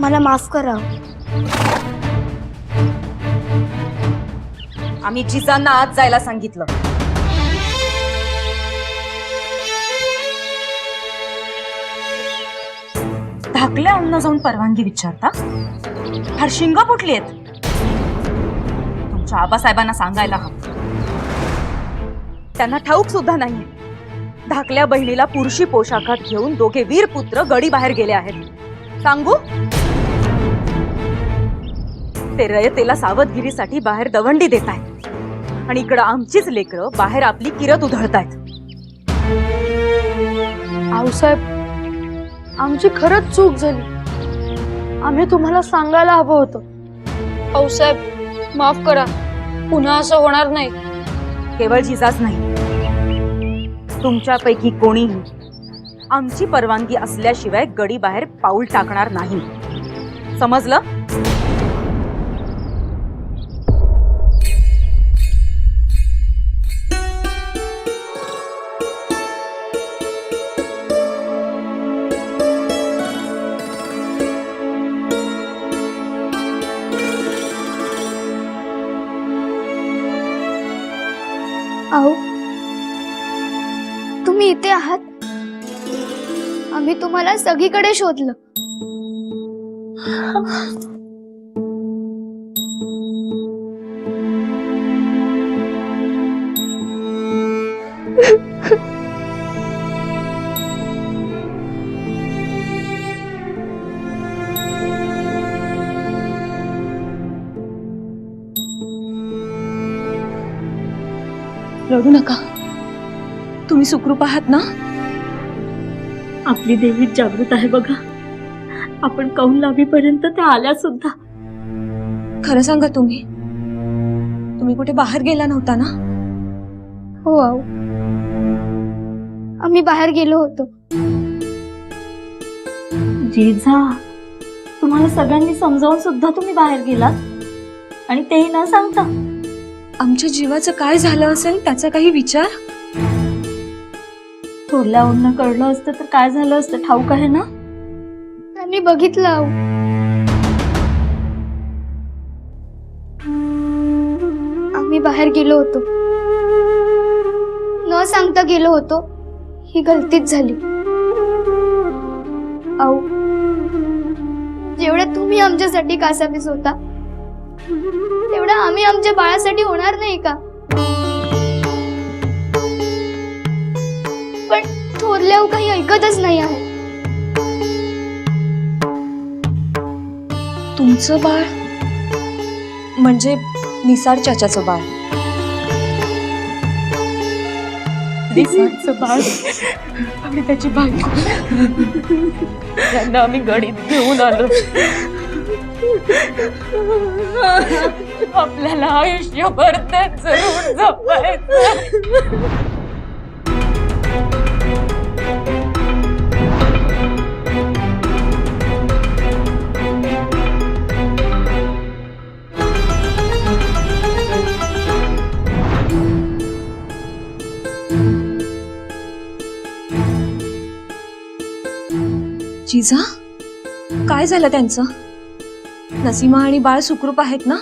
आम्हाला माफ करा. आम्ही जिजांना आत जायला सांगितलं. धाकल्या अन्न जाऊन परवानगी विचारता? हरशिंग फुटली आहेत. तुमच्या आबासाहेबांना सांगायला हवं. त्यांना ठाऊक सुद्धा नाही धाकल्या बहिणीला पुरुषी पोशाखात घेऊन दोघे वीर पुत्र गडी बाहेर गेले आहेत. सांगू? ते रयतेला सावधगिरीसाठी बाहेर दवंडी देत आहेत आणि इकडं आमचीच लेकरं बाहेर आपली किरत उधळतायत. आऊसाहेब, आमची खरंच चूक झाली. आम्ही तुम्हाला सांगायला हवं होतं. आऊसाहेब माफ करा, पुन्हा असं होणार नाही. केवळ जिजाच नाही, तुमच्यापैकी कोणीही आमची परवानगी असल्याशिवाय गडी बाहेर पाऊल टाकणार नाही. समजलं? आहो, तुम्ही इथे आहात? आम्ही तुम्हाला सगळीकडे शोधलं. रडू नका. तुम्ही सुखरूप आहात ना? आपली देवी जागृत आहे बघा. आपण कौल लावीपर्यंत त्या आल्या सुद्धा. खरं सांगा, तुम्ही कुठे बाहेर गेला नव्हता ना? हो आऊ, आम्ही बाहेर गेलो होतो. जिजा, तुम्हाला सगळ्यांनी समजावून सुद्धा तुम्ही बाहेर गेलात आणि तेही न सांगता. आमच्या जीवाचं काय झालं असेल त्याचा काही विचार? थोरल्या ओढणं कळलं असतं तर काय झालं असतं ठाऊक आहे ना? त्यांनी बघितलं आऊ. आम्ही बाहेर गेलो होतो, न सांगता गेलो होतो. ही गलतीच झाली. आऊ, जेवढ्या तुम्ही आमच्यासाठी कासावीस होता तेवढा आम्ही आमच्या बाळासाठी होणार नाही का? पण थोरल्या काही ऐकतच नाही आहे. तुमचं बाळ म्हणजे निसार चाचाचं बाळ? निसारचं बाळ आणि त्याची बायको यांना आम्ही गडीत घेऊन आलो. आपल्याला आयुष्यभर त्यांचं ऋण जपायचं. जिजा, काय झालं त्यांचं? नसीमा आणि बाळ सुखरूप आहेत ना?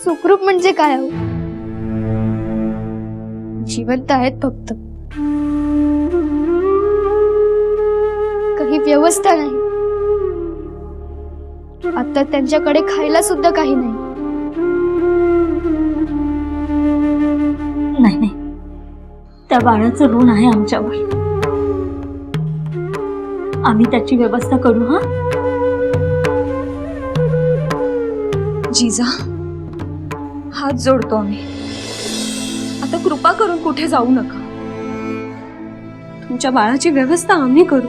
सुखरूप म्हणजे काय आहो? जिवंत आहेत फक्त. काही व्यवस्था नाही. आता त्यांच्याकडे खायला सुद्धा काही नाही. नाही नाही, त्या बाळाचं ऋण आहे आमच्यावर. आम्ही त्याची व्यवस्था करू. हा जिजा, हात जोडतो आम्ही. आता कृपा करून कुठे जाऊ नका. तुमच्या बाळाची व्यवस्था आम्ही करू.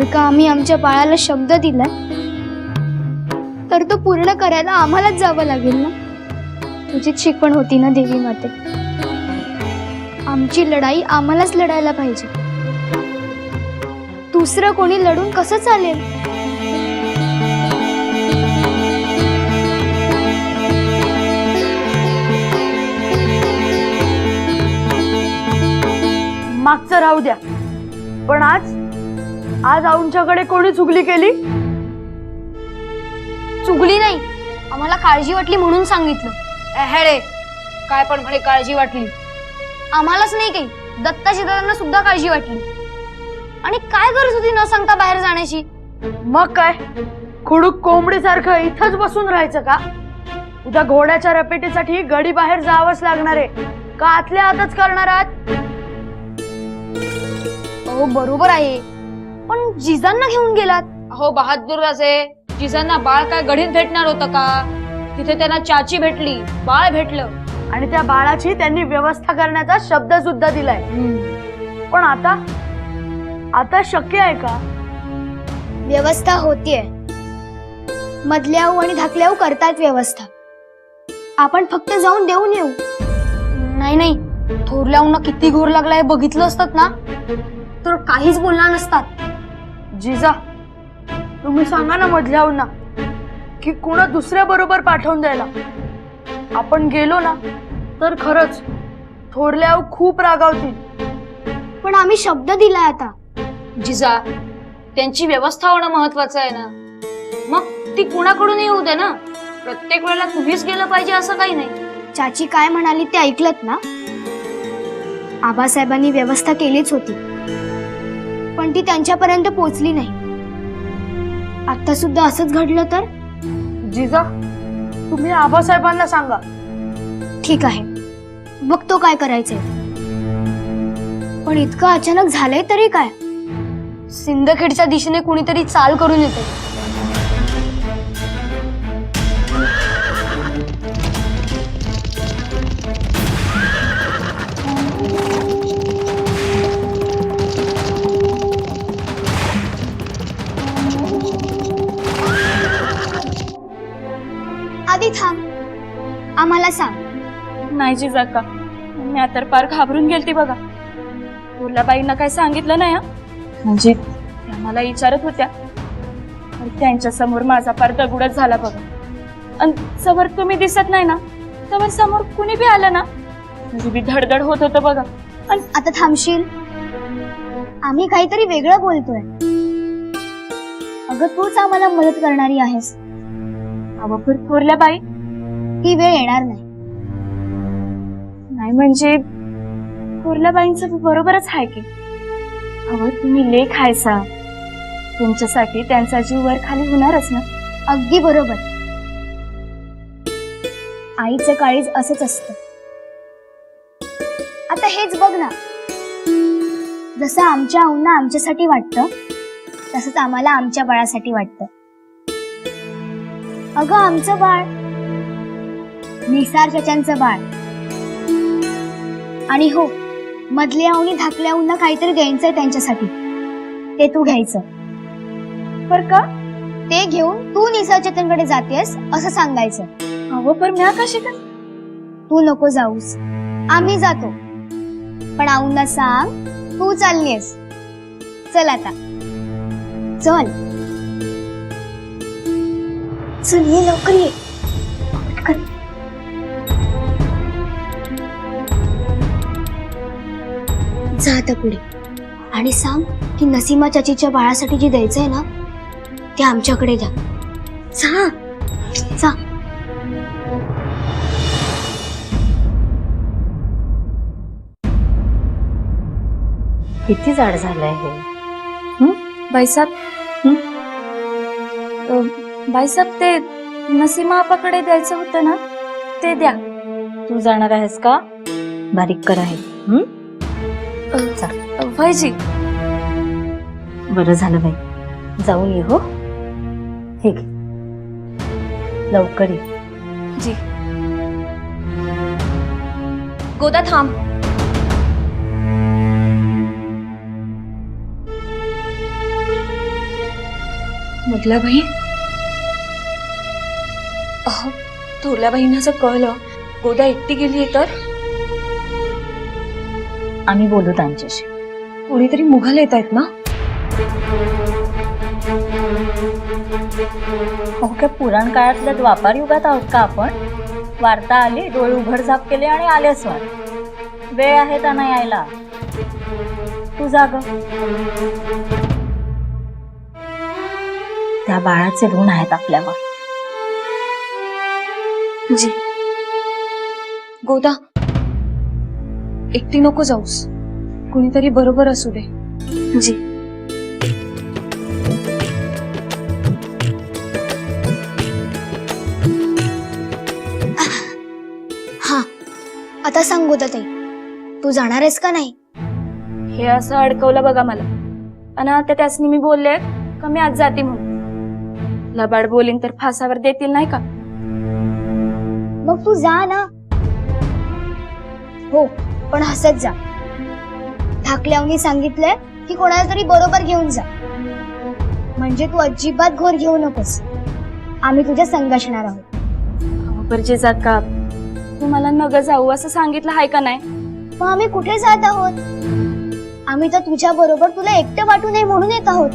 जर का आम्ही आमच्या बाळाला शब्द दिलाय तर तो पूर्ण करायला आम्हालाच जावं लागेल ना. तुझीच शिकवण होती ना देवी माते. आमची लढाई आम्हालाच लढायला पाहिजे. दुसरं कोणी लढून कसं चालेल. मागचं राहू द्या, पण आज आज आऊंच्याकडे कोणी चुगली केली? चुगली नाही, आम्हाला काळजी वाटली म्हणून सांगितलं. रे काय पण म्हणे काळजी वाटली. आम्हालाच नाही काही, दत्ताजी दादांना सुद्धा काळजी वाटली. आणि काय गरज होती न सांगता बाहेर जाण्याची. मग काय, खुडूक कोंबडीसारखं इथंच बसून राहायचं का? उद्या घोड्याच्या रपेटीसाठी गडी बाहेर जावंच लागणार आहे का आतल्या आतच करणार आहात? हो बरोबर आहे, पण जिजांना घेऊन गेलात. अहो बहादूर राजे, जिजांना बाळ काय गढीत भेटणार होतं का? तिथे त्यांना चाची भेटली, बाळ भेटलं. आणि त्या बाळाची त्यांनी व्यवस्था करण्याचा शब्द सुद्धा दिलाय. पण आता शक्य आहे का? व्यवस्था होतीये, मधल्याऊ आणि धाकल्याऊ करतात व्यवस्था. आपण फक्त जाऊन देऊन येऊ. नाही नाही, थोरल्याऊंना किती घोर लागलाय बघितलं असतात ना तर काहीच बोलणार नसतात. जिजा, तुम्ही सांगा ना मधल्याहून की कुणा दुसऱ्या बरोबर पाठवून द्यायला. आपण गेलो ना तर खरंच थोरल्याऊ खूप रागावतील. पण आम्ही शब्द दिलाय आता. जिजा, त्यांची व्यवस्था होणं महत्वाचं आहे ना. मग ती कुणाकडूनही होऊ दे ना. प्रत्येक वेळेला तुम्हीच गेलं पाहिजे असं काही नाही. चाची काय म्हणाली ते ऐकलत ना. आबासाहेबांनी व्यवस्था केलीच होती, पण ती त्यांच्यापर्यंत पोहोचली नाही. आता सुद्धा असंच घडलं तर? जिजा, तुम्ही आबासाहेबांना सांगा. ठीक आहे, बघतो काय करायचंय. पण इतकं अचानक झालंय तरी काय? सिंदखेडच्या दिशेने कुणीतरी चाल करून येते. आधी थांब, आम्हाला सांग. नाही जिजाका, मी आता पार घाबरून गेलती बघा. बाईंना काय सांगितलं नाही हा. म्हणजे त्या मला विचारत होत्या, पण त्यांच्या समोर माझा पार दगुडच झाला बघा. आणि समोर तुम्ही दिसत नाही ना, समोर समोर कुणी बी आलं ना म्हणजे बी धडधड होत होतं बघा. आणि आता थांबशील, आम्ही काहीतरी वेगळं बोलतोय. अगं तूच आम्हाला मदत करणारी आहेस. अहो पण थोरल्या बाई, ही वेळ येणार नाही. नाही म्हणजे थोरल्या बाईंचं बरोबरच आहे की. अहो तुम्ही लेख हायसा, तुमच्यासाठी त्यांचा जीव वर खाली होणारच ना. अगदी बरोबर. आईचं काळीज असंच असतं. आता हेच बघ ना, जसं आमच्या आऊंना आमच्यासाठी वाटतं तसंच आम्हाला आमच्या बाळासाठी वाटतं. अगं आमचं बाळ, निसार चाच्यांचं बाळ. आणि हो, मधल्या आऊनी धाकल्या आऊंना काहीतरी द्यायचंय त्यांच्यासाठी, ते तू घ्यायचं. बर का? ते घेऊन तू निसार चाच्यांकडे जातेस असं सांगायचं. अहो पण म्या कशी काय? तू नको जाऊस, आम्ही जातो. पण आऊंना सांग तू चाललीस. चल आता, चल चल, ये लवकर ये. पटकन. जा आता पुढे आणि सांग की नसीमा चाचीच्या बाळासाठी जे द्यायचंय ना ते आमच्याकडे द्या. जा जा. किती जाड झालंय हे. बाईसाहेब, बाईसाहेब ते नसीमा आपाकडे द्यायचं होतं ना, ते द्या. तू जाणार आहेस का? बारीक कर आहे. भाईजी, बरं झालं बाई, जाऊन ये. हो, हे घे, लवकर ये. जी. गोदा थांब. मधल्या बाई थोरल्या बाईंना जर कळलं गोदा एकटी गेलीये तर आम्ही बोलू त्यांच्याशी. कोणीतरी मुघल येत आहेत ना. अहो काय पुराण काळातल्या द्वापार युगात आहोत का आपण? वार्ता आली, डोळे उघडझाप केले आणि आले स्वार. वेळ आहे त्यांना यायला. तू जाग. त्या बाळाचे ऋण आहेत आपल्यावर. जी गोदा एकटी नको जाऊस, कोणीतरी बरोबर असू दे. जी हा, आता सांग गोदाताई, तू जाणार आहेस का नाही? हे असं अडकवलं बघा मला. आणि आता त्यासनी मी बोलले का मी आज जाते म्हणून. लबाड बोलीन तर फासावर देतील नाही का. मग तू जा ना. हो, पण हसत जा. ठाकल्यावनी सांगितलंय की कोणाला तरी बरोबर घेऊन जा. म्हणजे तू अजिबात घोर घेऊ नकोस. आम्ही तुझ्या संग असणार आहोत. बरजे का तू मला नग जाऊ असं सांगितलं आहे का नाही. मग आम्ही कुठे जात आहोत? आम्ही तर तुझ्या बरोबर तुला एकटं वाटू नये म्हणून येत आहोत.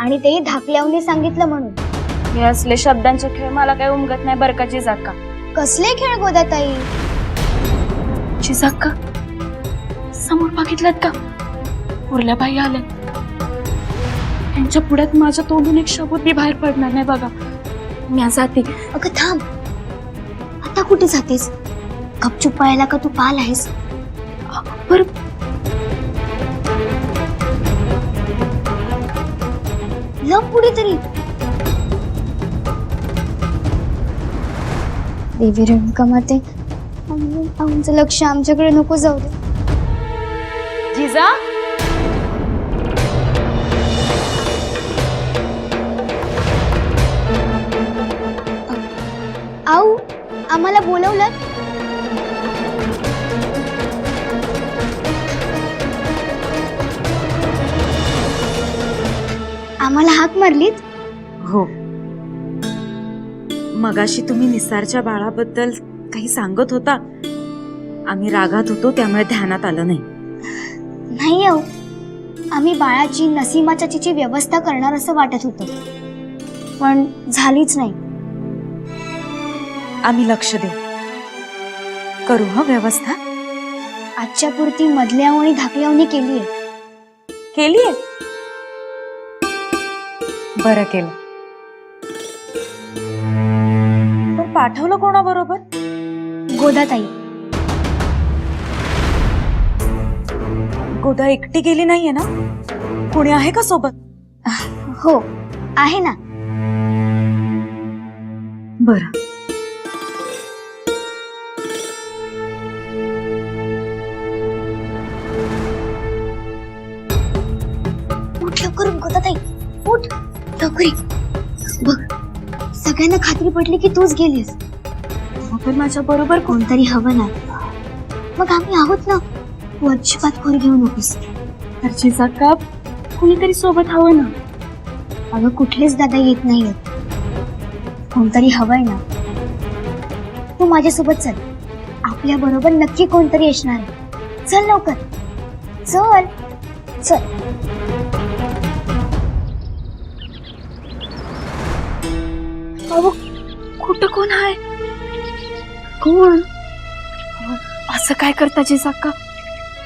आणि तेही धाकल्यावनी सांगितलं म्हणून. हे असले शब्दांचे खेळ मला काही उमगत नाही बरं का जिजाक्का. कसले खेळ गोदाताई? जिजाक्का समोर बघितलं का उरल्या बाई आल्या. त्यांच्या पुढ्यात माझ्या तोंडून एक शब्द बी बाहेर पडणार नाही बघा. मी जाते. अगं थांब, आता कुठे जातेस? गपचूप पळायला का तू पाल आहेस? बर लप पुढे तरी. देवी रेणुका माते, आमचं लक्ष आमच्याकडे नको जाऊ दे. जिजा आऊ, आम्हाला बोलवलं? आम्हाला हाक मारलीत? हो. मगाशी तुम्ही निसारच्या बाळाबद्दल काही सांगत होता. आम्ही रागात होतो त्यामुळे ध्यानात आलं नाही. नाही आऊ, आम्ही बाळाची नसीमाची व्यवस्था करणार असं वाटत होतं, पण झालीच नाही. आम्ही लक्ष देऊ. करू हा व्यवस्था. आजच्या पुरती मधल्याव आणि धाकल्यावनी केलीये. केलीये? बरं केलं. पण पाठवलं कोणाबरोबर? गोदाताई. गोदा एकटी गेली नाहीये ना? कोणी आहे का सोबत? हो, आहे ना. बरं. उठ लवकर गोदाताई, उठ लवकर ये. बघ, सगळ्यांना खात्री पडली की तूच गेलीस. पण माझ्या बरोबर कोणतरी हवं ना. मग आम्ही आहोत ना. तू अजिबात खोरी घेऊ नकोस. तर जिजाक्का कोणीतरी सोबत हवं ना. अगं कुठलेच दादा येत नाहीयेत. कोणतरी हवंय ना. तू माझ्यासोबत चल. आपल्या बरोबर नक्की कोणतरी असणार आहे. चल लवकर, चल चल. अहो कुठं कोण आहे? कोण? असं काय करता जिजाक्का?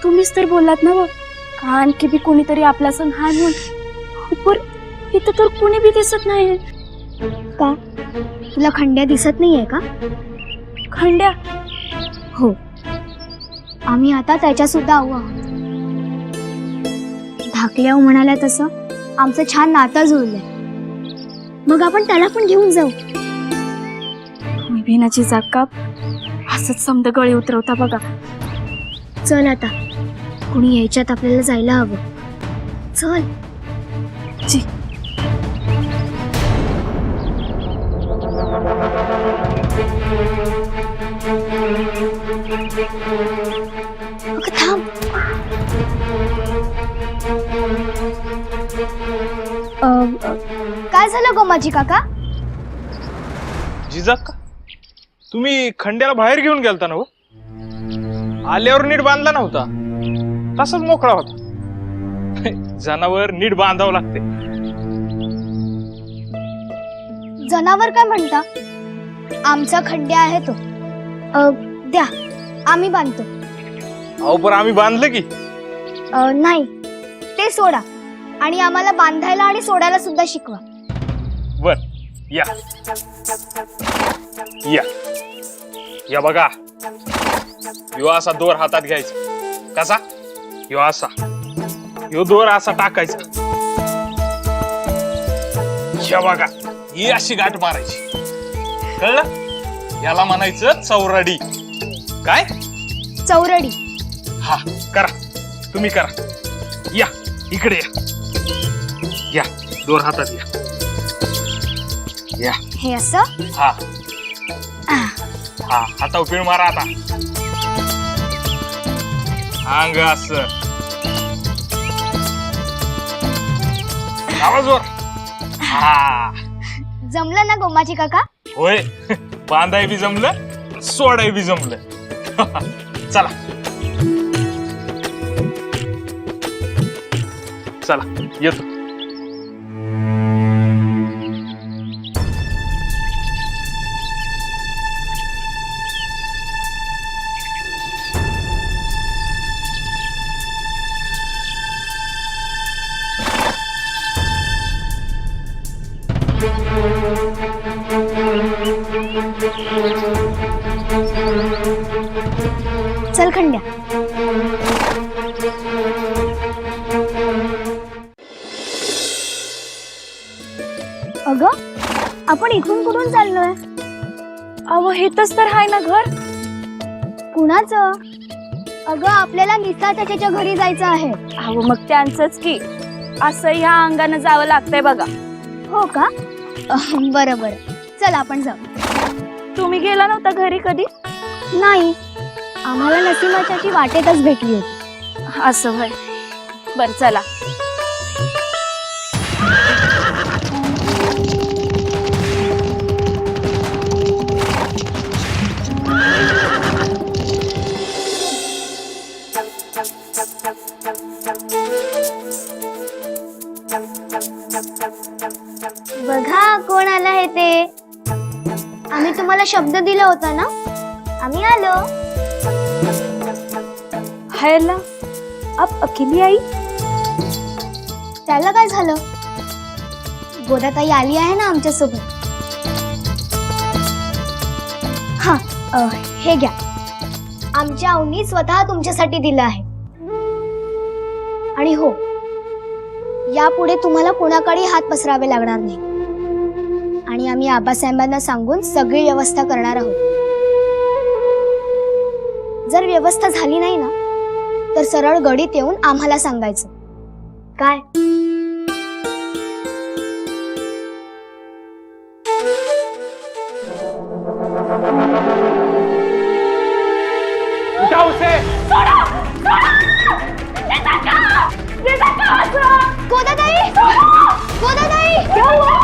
तुम्हीच तर बोललात ना बघ का आणखी बी कोणीतरी आपला सण हाय म्हणून. पर इथं तर कोणी बी दिसत नाहीये. का तुला खंड्या दिसत नाहीये का? खंड्या? हो, आम्ही आता त्याच्या सुद्धा आऊ आहोत. धाकल्याव म्हणाल्या तसं आमचं छान नातं जुळलंय. मग आपण त्याला पण घेऊन जाऊ. मी भिनाची जाक्का असंच समद गळी उतरवता बघा. चल आता, कुणी यायच्यात आपल्याला जायला हवं. चल. जी. अगं थांब. गोमाजी काका? जिजाक्का, तुम्ही खंड्याला बाहेर घेऊन गेलता ना हो? आल्यावर नीट बांधला नव्हता, तसाच मोकळा होता. जनावर नीट बांधावं लागते. जनावर काय म्हणता? आमचा खंड्या आहे तो. द्या, आम्ही बांधतो. अहो पण आम्ही बांधलं की. नाही, ते सोडा आणि आम्हाला बांधायला आणि सोडायला सुद्धा शिकवा. बर, या या या बघा, ह्यो असा दोर हातात घ्यायचा. कसा? ह्यो असा, ह्यो दोर असा टाकायचा. ह्या बघा, ही अशी गाठ मारायची. कळलं? याला म्हणायचं चौरडी. काय? चौरडी. हा, करा, तुम्ही करा. या इकडे या, या दोर हातात या. या, हे असं? हा हा, हातावर पिळ मारा आता. अंग असं आवाजवर. हा, जमलं ना गोमाजी काका? होय, बांधाय बी जमलं, सोडाय बी जमलं. चला चला, येतो. चल खंड्या. अगं, आपण इथून कुठून चाललोय? अहो हेतच तर आहे ना घर. कुणाचं? अगं, आपल्याला निसा त्याच्या घरी जायचं आहे. अहो मग त्यांचंच की. असं ह्या अंगानं जावं लागतंय बघा. हो का? बरं बरं, चल आपण जाऊ. तुम्ही गेला नव्हता घरी कधी? नाही, आम्हाला नसीमाची वाटेतच भेटली होती. असं होय. बर चला. बघा कोण आलं आहे ते. आम्ही तुम्हाला शब्द दिला होता ना, आम्ही आलो. हायला, आप अकेली आई? त्याला काय झालं? गोदाताई आली आहे ना आमच्या सोबत. हा, हे घ्या. आमच्या आऊनी स्वतः तुमच्यासाठी दिलं आहे. आणि हो, यापुढे तुम्हाला कोणाकडे हात पसरावे लागणार नाही. आणि आम्ही आबासाहेबांना सांगून सगळी व्यवस्था करणार आहोत. जर व्यवस्था झाली नाही ना, तर सरळ गडीत येऊन आम्हाला सांगायचं. काय? उठा उसे. गोदाताई! गोदाताई! गोदाताई!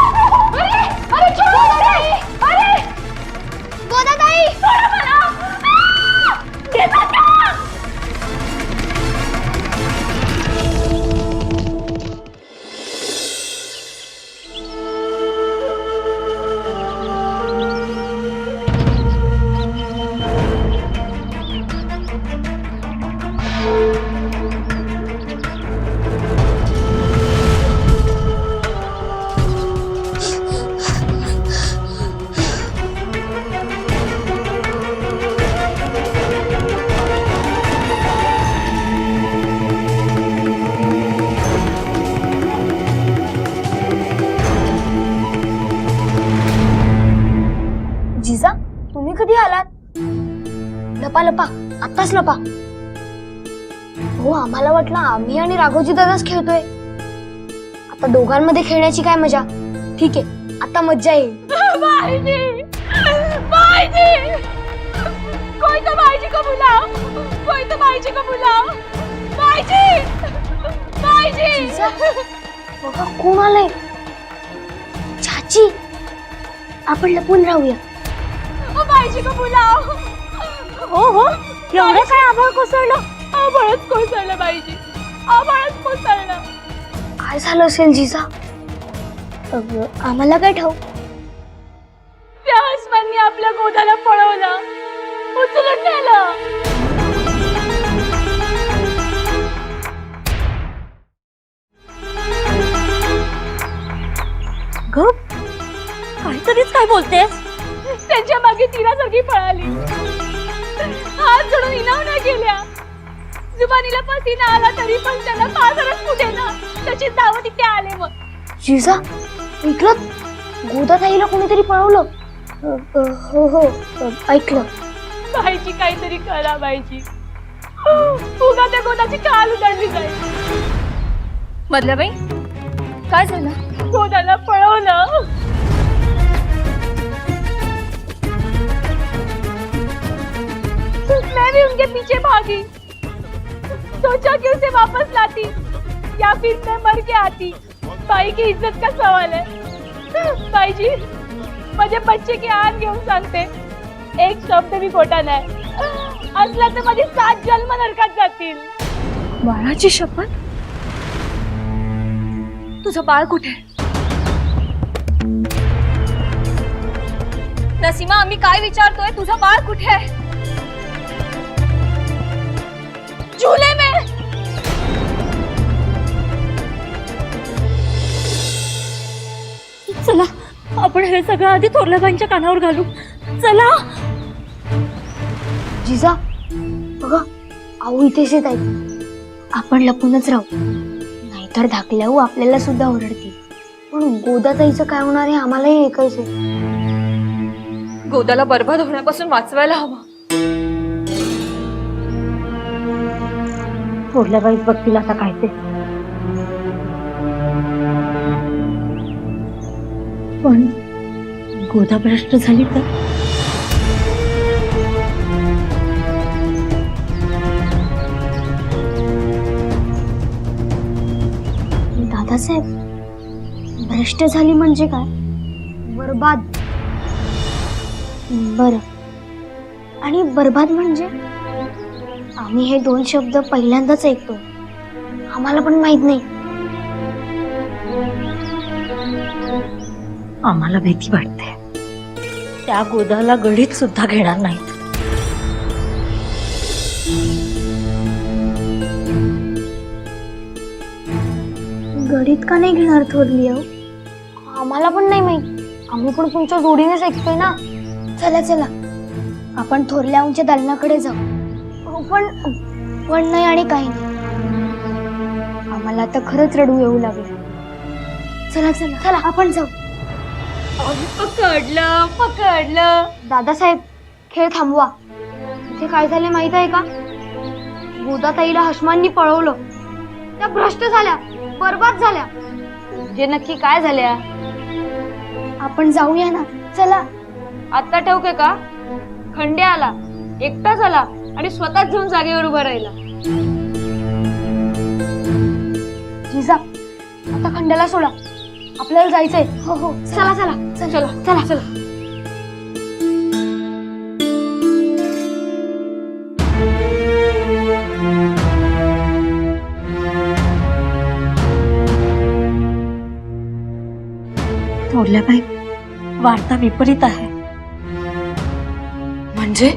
गोदाताई! जिजा, तुम्ही कधी आलात? लपा लपा, आत्ताच लपा. हो, आम्हाला वाटलं आम्ही आणि राघवजी दादाच खेळतोय. आता दोघांमध्ये खेळण्याची काय मजा. ठीक आहे, आता मज्जा येईल. कोई तो भाईजी को बुलाओ. कोई तो भाईजी को बुलाओ. भाईजी! भाईजी! जिजा, बघा कोण आलंय. छा आजी आपण लपून राहूया. पाहिजे का पुलाव? हो हो एवढं काय आभाळ कोसळलं? आभाळच कोसळलं पाहिजे, आभाळच कोसळलं. काय झालं असेल जिजा? आम्हाला काय ठाऊक. त्या हसमांनी आपल्या गोदाला पळवलं, उचलून नेलं. गप काहीतरीच काय बोलतेस? त्यांच्या मागे तीरासारखी पळाली, हात जोडून इनावण्या केल्या. जुबानीला पसीना आला तरी पण त्याला पाजरच कुठे ना, त्याची दावत तिथे आले. मग जिजा ऐकलं, गोदा ताईला कोणीतरी पळवलं. हो हो ऐकलं. बाईची काहीतरी करा बाईची. उगा त्या गोदाची काल उधळली जाईल. मधल्या बाई काय झालं? गोदाला पळवलं. मैं भी उनके पीछे भागी, सोचा कि उसे वापस लाती या फिर मैं मर के आती. बाई की इज्जत का सवाल है. बाई जी माझे बच्चे की आन घेऊन सांगते, एक शब्द भी खोटा नाही. असला तर माझे 7 जन्म नरकात जातील. बाळाची शपथ? तुझं बाळ कुठे? नसीमा आम्ही काय विचारतोय, तुझं बाळ कुठे आहे? झुले में. चला आपण हे सगळं आधी थोरल्याबाईंच्या कानावर घालू. चला. जिजा बघा, आऊ इथेच येत आहेत. आपण लपूनच राहू, नाहीतर धाकल्याहू आपल्याला सुद्धा ओरडतील. पण गोदा ताईचं काय होणार आहे आम्हालाही ऐकायचंय. गोदाला बरबाद होण्यापासून वाचवायला हवं. थोरल्याबाईच बघतील आता काय ते. पण गोदा भ्रष्ट झाली तर? दादासाहेब भ्रष्ट झाली म्हणजे काय? बरबाद. बर, आणि बरबाद म्हणजे? आम्ही हे 2 शब्द पहिल्यांदाच ऐकतो, आम्हाला पण माहित नाही. आम्हाला भीती वाटते. त्या गोदाला गडीत सुद्धा घेणार नाहीत. गडीत का नाही घेणार थोरली आहो? आम्हाला पण नाही माहित, आम्ही पण तुमच्या जोडीनेच ऐकतोय ना. चला चला आपण थोरल्या आऊंच्या दालनाकडे जाऊ. पण नाही आणि काही नाही, आम्हाला आता खरंच रडू येऊ लागलं. चला चला चला आपण जाऊ. पकडलं पकडलं. दादासाहेब खेळ थांबवा. इथे काय झाले माहित आहे का? गोदा ताईला हसमांनी पळवलं, त्या भ्रष्ट झाल्या, बरबाद झाल्या. म्हणजे नक्की काय झाल्या? आपण जाऊया ना, चला. आता ठेवके का? खंड्या आला, एकटा झाला आणि स्वतःच घेऊन जागेवर उभा राहिला. जिजा आता खंड्याला सोडा, आपल्याला जायचंय. हो हो चला चला चला चला चला. थोरल्याबाई वार्ता विपरीत आहे. म्हणजे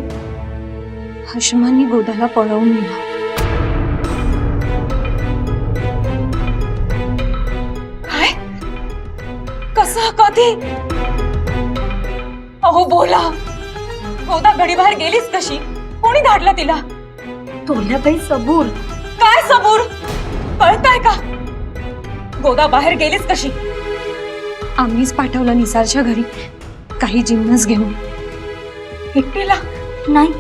हशमांनी गोदाला पळवून नेला. काय? कसं? कधी? अहो बोला. गोदा गडी बाहेर गेलीच कशी? कोणी धाडलं तिला? थोरल्याबाई सबूर. काय सबूर? कळताय का? गोदा बाहेर गेलीच कशी? आम्हीच पाठवलं निसारच्या घरी काही जिन्नस घेऊन. एकटीला? नाही,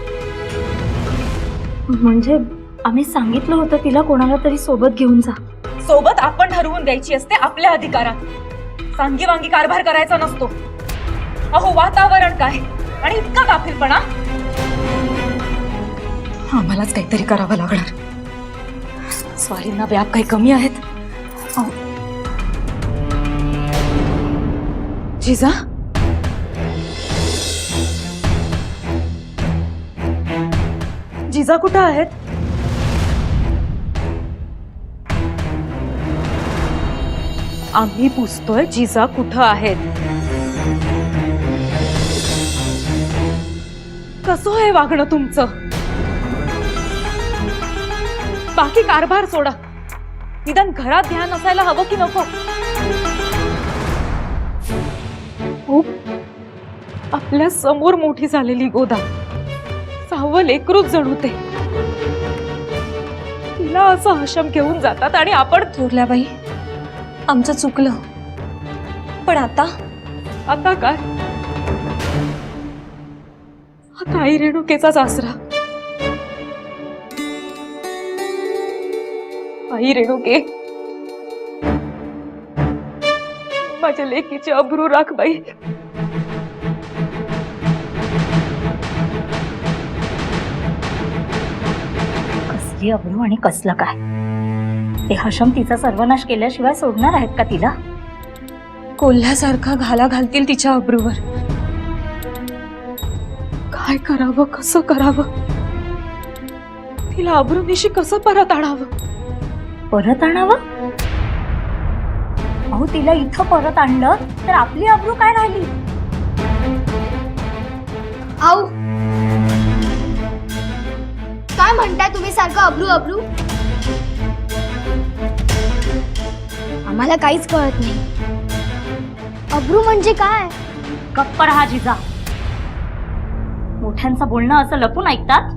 म्हणजे आम्ही सांगितलं होतं तिला कोणाला तरी सोबत घेऊन जा. सोबत आपण ठरवून द्यायची असते आपल्या अधिकारात. सांगी वांगी कारभार करायचा नसतो. अहो वातावरण काय आणि इतका गाफीलपणा. आम्हालाच काहीतरी करावं लागणार. स्वारींना व्याप काही कमी आहेत. जिजा जिजा कुठं आहेत? आम्ही पुसतोय जिजा कुठं आहेत. कसं आहे वागणं तुमचं? बाकी कारभार सोडा, निदान घरात ध्यान असायला हवं की नको? आपल्या समोर मोठी झालेली गोदा, 6वं लेकरूच जणू ते. तिला असं हशम घेऊन जातात आणि आपण थोरल्या बाई, आमचं चुकलं, पण आता काय? आता आई रेणुकेचाच आसरा. आई रेणुके, माझ्या लेकीची अब्रू राख बाई. कसली अब्रू आणि कसलं काय? ते हशम तिचा सर्वनाश केल्याशिवाय सोडणार आहेत का तिला? कोल्ह्यासारखा घाला घालतील तिच्या अब्रूवर. काय करावं, कसं करावं? तिला अब्रूनिशी कसं परत आणावं? परत आणावं? अहो, तिला इथं परत आणलं तर आपली अब्रू काय राहिली? आऊ, काय म्हणताय तुम्ही सारखं अब्रू अब्रू? आम्हाला काहीच कळत नाही. अब्रू म्हणजे काय? गप्प रहा जिजा. मोठ्यांचं बोलणं असं लपून ऐकतात?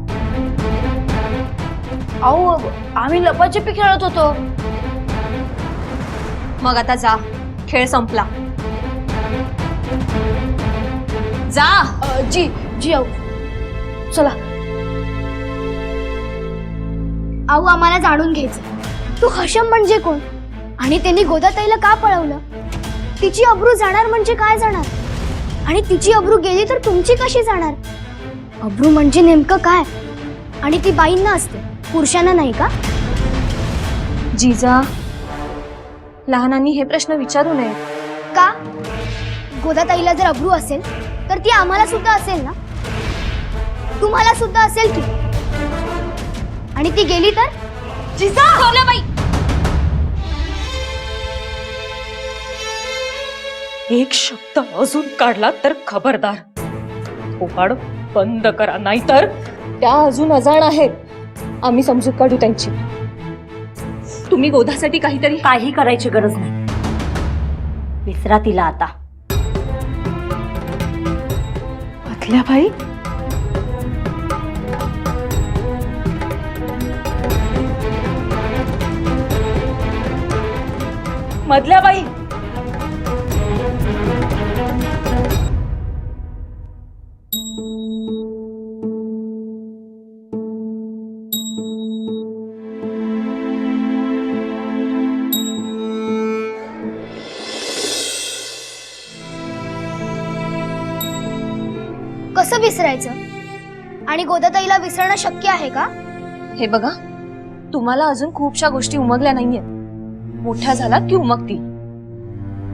अहो, आम्ही लपाछपी खेळत होतो. मग आता जा, खेळ संपला. जा. जी जी आऊ, चला. आऊ, आम्हाला जाणून घ्यायचं, तू हशम म्हणजे कोण आणि त्यांनी गोदाताईला का पळवलं? तिची अब्रू जाणार म्हणजे काय जाणार? आणि तिची अब्रू गेली तर तुमची कशी जाणार? अब्रू म्हणजे नेमकं काय? आणि ती बाईंना असते, पुरुषांना नाही का? जिजा, लहानांनी हे प्रश्न विचारू नये. का? गोदाताईला जर अब्रू असेल तर ती आम्हाला सुद्धा असेल ना? तुम्हाला सुद्धा असेल की? आणि ती गेली तर? बाई, एक शब्द अजून काढला तर खबरदार. थोबाड बंद करा, नाहीतर त्या अजून अजाण आहेत. आम्ही समजूत काढू त्यांची. तुम्ही गोदासाठी काहीतरी. काही करायची गरज नाही. विसरा तिला आता. मधल्या बाई, मधल्या बाई, कसं विसरायचं? आणि गोदाताईला विसरणं शक्य आहे का? हे बघा, तुम्हाला अजून खूपशा गोष्टी उमगल्या नाहीये. मोठ्या झालात की उमगतील.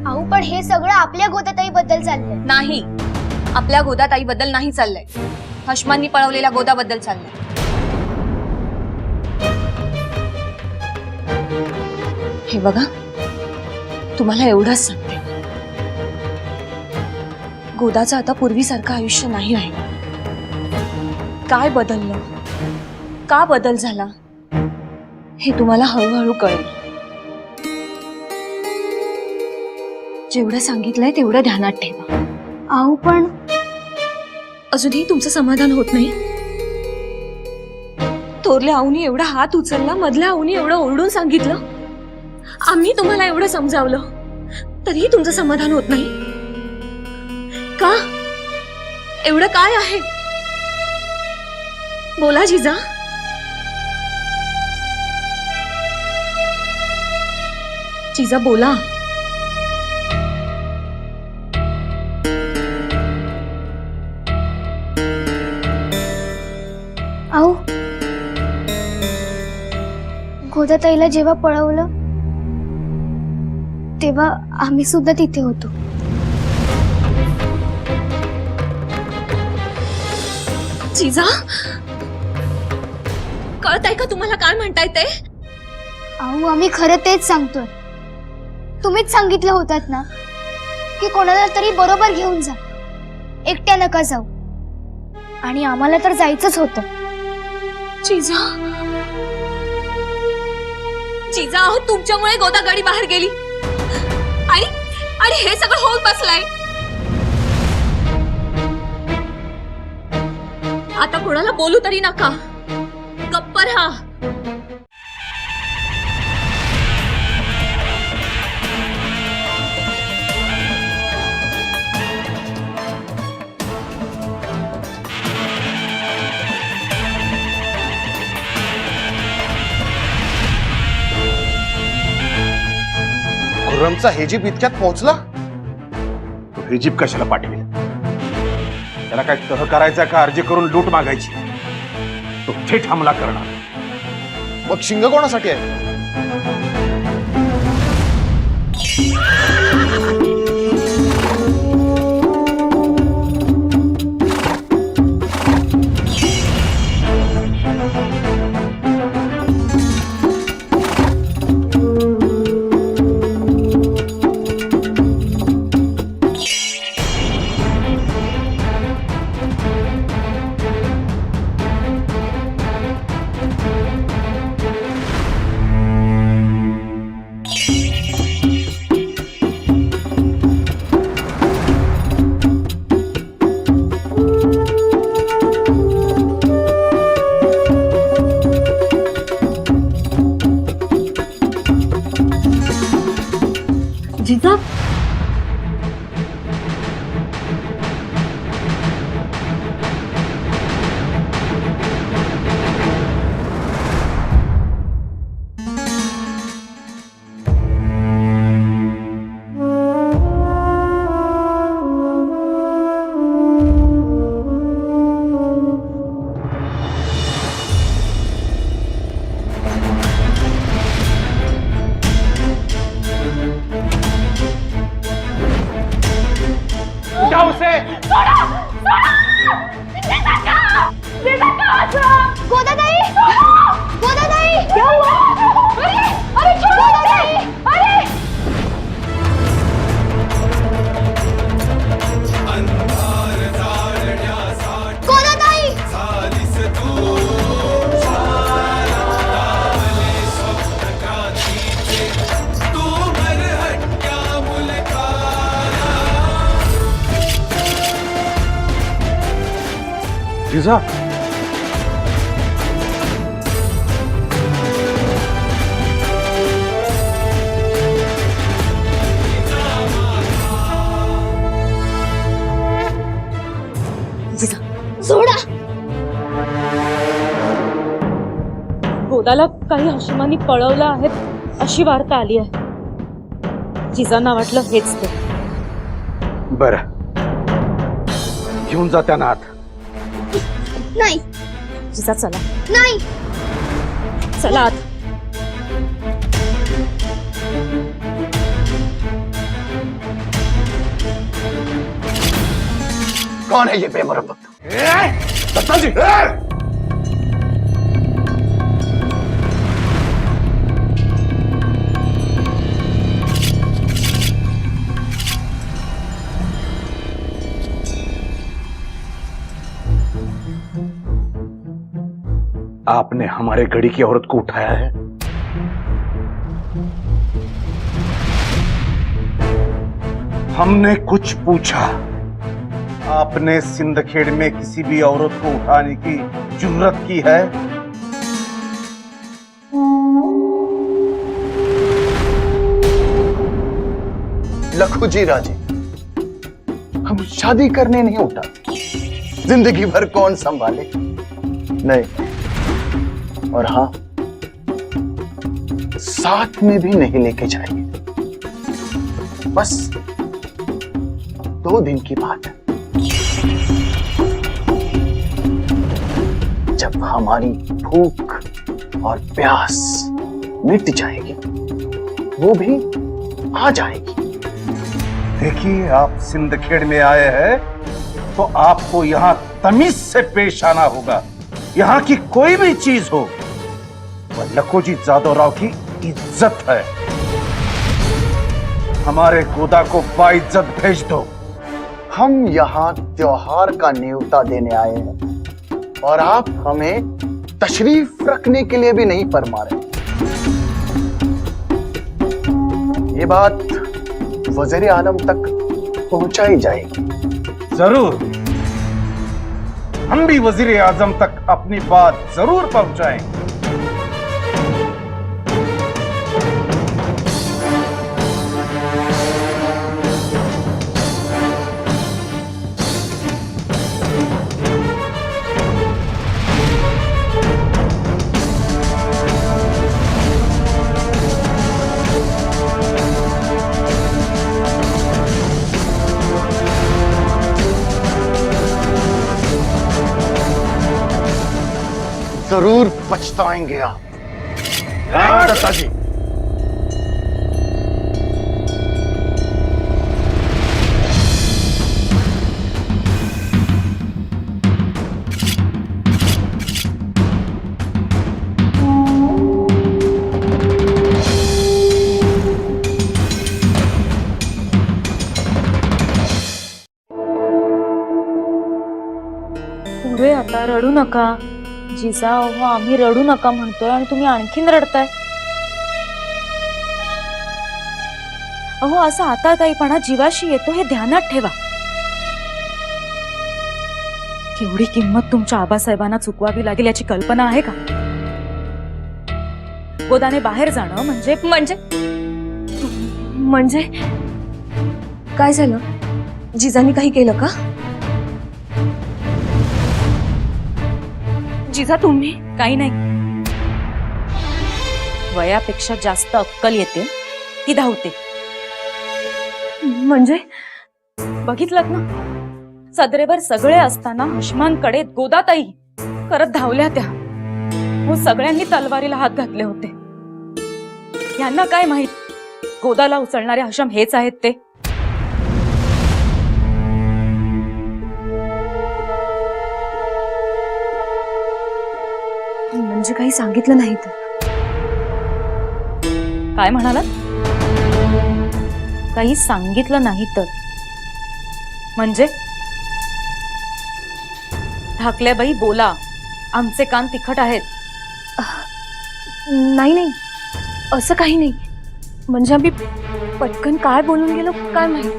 आऊ, पण हे सगळं आपल्या गोदाताई बद्दल चाललंय. नाही, आपल्या गोदाताईबद्दल नाही चाललंय. हशमांनी पळवलेल्या गोदाबद्दल चाललंय. हे बघा, तुम्हाला एवढंच सांगते, गोदाचं आता पूर्वीसारखं आयुष्य नाही राहिलं. काय बदललं, का बदल झाला, हे तुम्हाला हळूहळू कळेल. जेवढं सांगितलंय तेवढं ध्यानात ठेवा. आऊ, पण अजूनही तुमचं समाधान होत नाही? थोरल्या आऊनी एवढा हात उचलला, मधल्या आऊनी एवढं ओरडून सांगितलं, आम्ही तुम्हाला एवढं समजावलं, तरीही तुमचं समाधान होत नाही का? एवढं काय आहे? बोला जिजा. जिजा बोला. आऊ, गोदाताईला जेव्हा पळवलं तेव्हा आम्ही सुद्धा तिथे होतो. जिजा कळतंय का तुम्हाला काय म्हणताय ते? अहो आम्ही खरं तेच सांगतोय. तुम्हीच सांगितलं होतात ना की कोणाला तरी बरोबर घेऊन जा, एकट्या नका जाऊ. आणि आम्हाला तर जायचंच होतं. जिजा जिजा अहो तुमच्यामुळे गोदा गाडी बाहेर गेली आणि आणि हे सगळं होऊन बसलाय. आता कोणाला बोलू तरी नका, गप्प राहा. खुर्रमचा हेजीब इतक्यात पोहोचला? तो हेजीब कशाला पाठवेल? त्याला काय तह करायचा का अर्ज करून लूट मागायची? तो थेट हमला करणार. मग शिंग कोणासाठी आहे? जिजा गोदाताई! गोदाताई! गोदाताई! गोदाताई! जिजा सोडा. गोदाला काही हशमांनी पळवलं आहे अशी वार्ता आली आहे. जिजांना वाटलं हेच ते. बर, घेऊन जा त्यांना आत. नाही जिजा चला नाही. चला आत. कौन है ये बेमरम्मत? दत्ता जी! आपने हमारे गढ़ी की औरत को उठाया है. हमने कुछ पूछा, आपने सिंदखेड़ में किसी भी औरत को उठाने की जुर्रत की है? लखू जी राजे, हम शादी करने नहीं उठा, जिंदगी भर कौन संभाले. नहीं, और हाँ, साथ में भी नहीं लेके जाएंगे. बस 2 दिन की बात है. जब हमारी भूख और प्यास मिट जाएगी, वो भी आ जाएगी. देखिए, आप सिंदखेड़ में आए हैं तो आपको यहाँ तमीज से पेश आना होगा। यहाँ की कोई भी चीज हो, वह लखोजी जादवराव की इज्जत है। हमारे गोदा को बाइज्जत भेज दो। हम यहाँ त्योहार का न्योता देने आए हैं और आप हमें तशरीफ रखने के लिए भी नहीं फरमा रहे। ये बात वज़ीर आलम तक पहुंचाई जाएगी। जरूर, हम भी वजीर आजम तक अपनी बात जरूर पहुंचाएंगे। जरूर पछताएंगे आप। हाँ, दत्ता जी। पुढे आता रडू नका जिजा. अहो आम्ही रडू नका म्हणतोय आणि तुम्ही आणखीन रडताय. अहो असा आता ताईपणा जीवाशी येतो हे ध्यानात ठेवा. केवढी किंमत तुमच्या आबासाहेबांना चुकवावी लागेल याची कल्पना आहे का? गोदाने बाहेर जाणं म्हणजे म्हणजे काय झालं? जिजानी काही केलं का? जिजा तुम्ही? काही नाही. वयापेक्षा जास्त अक्कल येते ती धावते. म्हणजे बघितलं ना, सदरेवर सगळे असताना हशमांकडे गोदाताई करत धावल्या त्या. हो सगळ्यांनी तलवारीला हात घातले होते. यांना काय माहित गोदाला उचलणारे हशम हेच आहेत ते. म्हणजे काही सांगितलं नाही तर? काय म्हणालात? काही सांगितलं नाही तर म्हणजे? ठाकल्याबाई बोला, आमचे कान तिखट आहेत. नाही नाही, असं काही नाही. म्हणजे आम्ही पटकन काय बोलून गेलो काय माहित.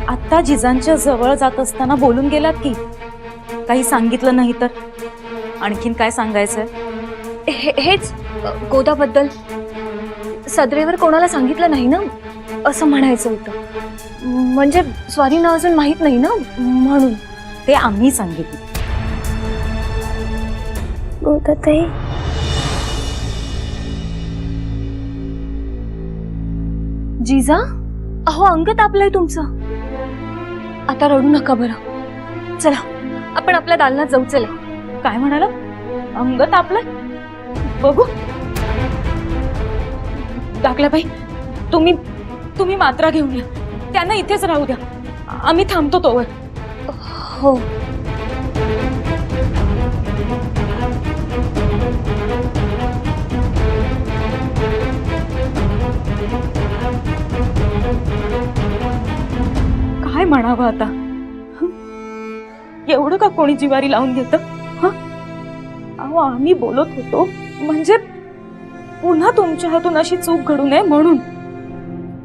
आता जिजांच्या जवळ जात असताना बोलून गेलात की. काही सांगितलं नाही तर आणखीन काय सांगायचंय? हेच गोदाबद्दल सदरेवर कोणाला सांगितलं नाही ना असं म्हणायचं होतं. म्हणजे स्वारीनं अजून माहित नाही ना म्हणून. ते आम्ही सांगितलं. गोदाताई, जिजा, अहो अंग तापलंय तुमचं. आता रडू नका बरं. चला आपण आपल्या दालनात जाऊ. चला. काय म्हणाला? अंग तापलं? बघू. दाखल्याबाई, तुम्ही मात्रा घेऊन या. त्यांना इथेच राहू द्या. आम्ही थांबतो तोवर. हो. काय म्हणावं आता? एवढं का कोणी जिवारी लावून घेत? अहो आम्ही बोलत होतो म्हणजे पुन्हा तुमच्या हातून अशी चूक घडू नये म्हणून.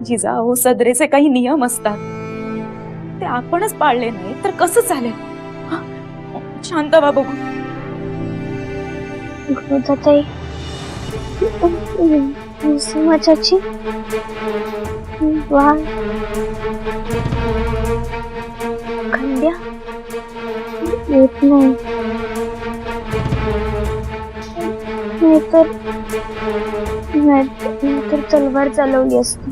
जिजा, अहो सदरेचे काही नियम असतात ते आपणच पाळले नाही तर कसं चालेल? शांत व्हा बघू. गोदाताई, चाची वा खंड्या येत नाही. नाहीतर तलवार चालवली असती.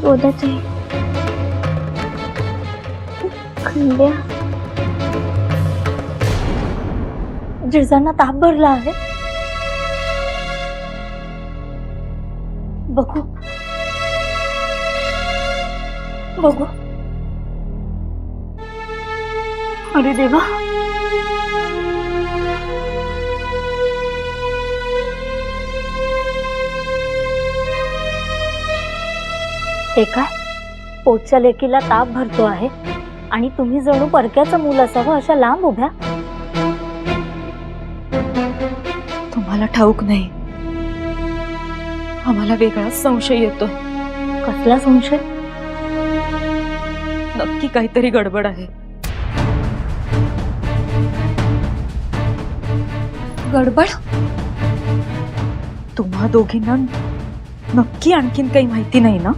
गोदाताई, खंड्या, जिजांना ताप भरला आहे. बघू बघू. अरे देवा. हे काय, पोटच्या लेकीला ताप भरतो आहे आणि तुम्ही जणू परक्याचं मूल असावं अशा लांब उभ्या. तुम्हाला ठाऊक नाही, आम्हाला वेगळाच संशय येतो. कसला संशय? नक्की काहीतरी गडबड आहे. गडबड? तुम्हा दोघींना नक्की आणखीन काही माहिती नाही ना?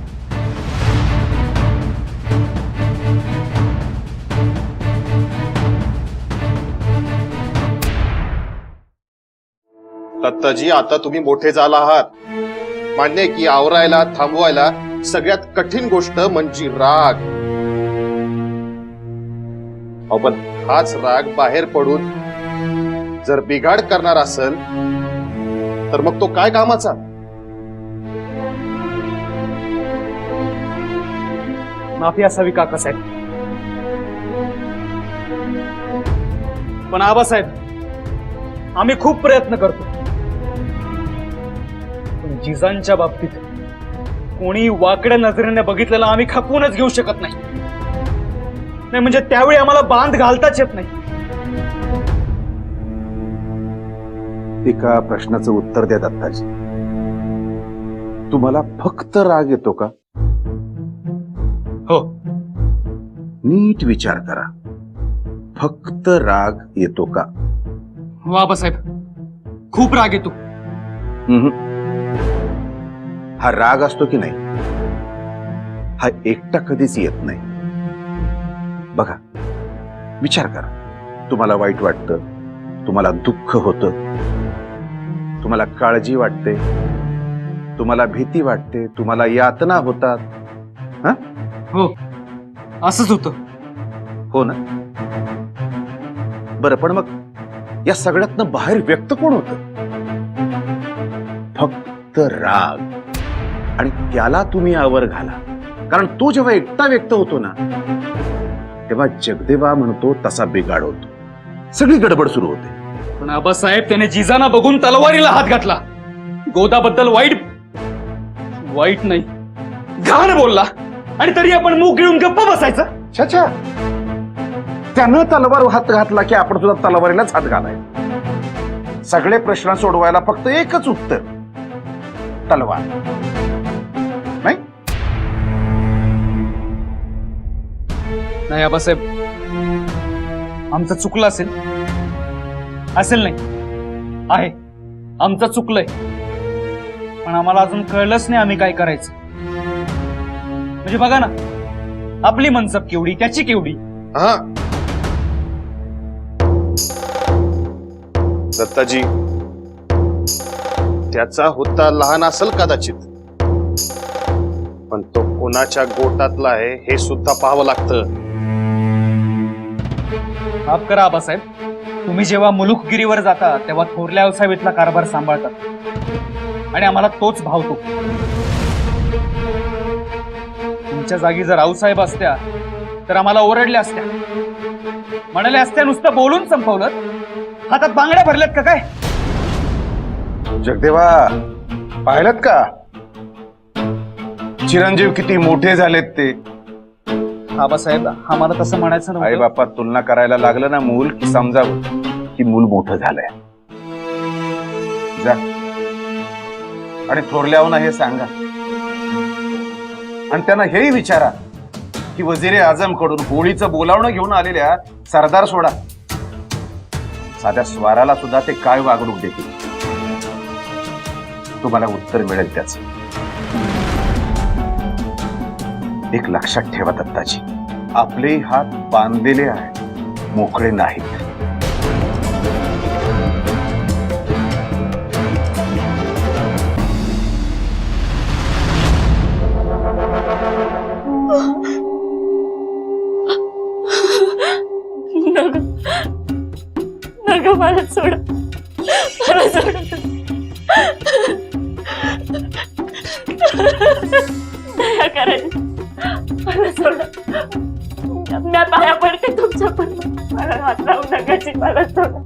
दत्ताजी, आता तुम्ही मोठे झाला आहात. मान्य आहे की आवरायला थांबवायला सगळ्यात कठीण गोष्ट म्हणजे राग. पण हाच राग बाहेर पडून जर बिघाड करणार असेल तर मग तो काय कामाचा? माफी असावी काकासाहेब. पण आबासाहेब, आम्ही खूप प्रयत्न करतो, पण जिजांच्या बाबतीत कोणी वाकड्या नजरेने बघितलेला आम्ही खपवूनच घेऊ शकत नाही. नाही म्हणजे त्यावेळी आम्हाला बांध घालताच येत नाही. एका प्रश्नाचं उत्तर द्या दत्ताजी. तुम्हाला फक्त राग येतो का? हो. नीट विचार करा, फक्त राग येतो का? हो आबासाहेब, खूप राग येतो. हा राग असतो की नाही, हा एकटा कधीच येत नाही. बघा, विचार करा. तुम्हाला वाईट वाटतं, तुम्हाला दुःख होतं, तुम्हाला काळजी वाटते, तुम्हाला भीती वाटते, तुम्हाला यातना होतात. हो, असंच होतं. हो ना? बरं, पण मग या सगळ्यातनं बाहेर व्यक्त कोण होतं? फक्त राग. आणि त्याला तुम्ही आवर घाला, कारण तो जेव्हा एकटा व्यक्त होतो ना, तेव्हा जगदेवा म्हणतो तसा बिघाड होतो, सगळी गडबड सुरू होते. पण आबासाहेब, त्याने जिजाना बघून तलवारीला हात घातला. गोदाबद्दल वाईट नाही, घाण बोलला, आणि तरी आपण मूग गिळून गप्प बसायचं. छाछा, त्यानं तलवार हात घातला की आपण सुद्धा तलवारीलाच हात घालायचा. सगळे प्रश्न सोडवायला फक्त एकच उत्तर, तलवार. नाही नाही आबासाहेब, आमचं चुकलं असेल नाही, आहे, आमचं चुकलंय. पण आम्हाला अजून कळलंच नाही आम्ही काय करायचं. म्हणजे बघा ना, आपली मनसब केवढी, त्याची केवढी. हा दत्ताजी, त्याचा होता लहान असेल कदाचित, पण तो कोणाच्या गोटातला आहे हे सुद्धा पाहावं लागतं. माफ करा आबासाहेब, तुम्ही जेव्हा मुलुखगिरीवर जाता तेव्हा थोरल्या आऊसाहेबीतला कारभार सांभाळतात आणि आम्हाला तोच भावतो. तुमच्या जागी जर आऊसाहेब असत्या तर आम्हाला ओरडल्या असत्या, म्हणाल्या असत्या नुसतं बोलून संपवलं, हातात बांगड्या भरल्यात का काय? जगदेवा, पाहिलं का चिरंजीव किती मोठे झालेत ते? आबासाहेब, आम्हाला तसं म्हणायचं आई नव्हतं. बापात तुलना करायला लागलं ना मूल की समजावं की मूल मोठं झालंय. जा आणि थोरल्याहून हे सांगा, आणि त्यांना हेही विचारा की वजीरे आझम कडून होळीचं बोलावणं घेऊन आलेल्या सरदार सोडा, साध्या स्वाराला सुद्धा ते काय वागणूक देतील, तुम्हाला उत्तर मिळेल त्याच. एक लक्षात ठेवा दत्ताजी, आपले हात बांधलेले आहेत, मोकळे नाहीत. नग मला सोडा, मला सोडा, दया करायची, मला सोडा. त्रास लावू नका जी मला थोडा.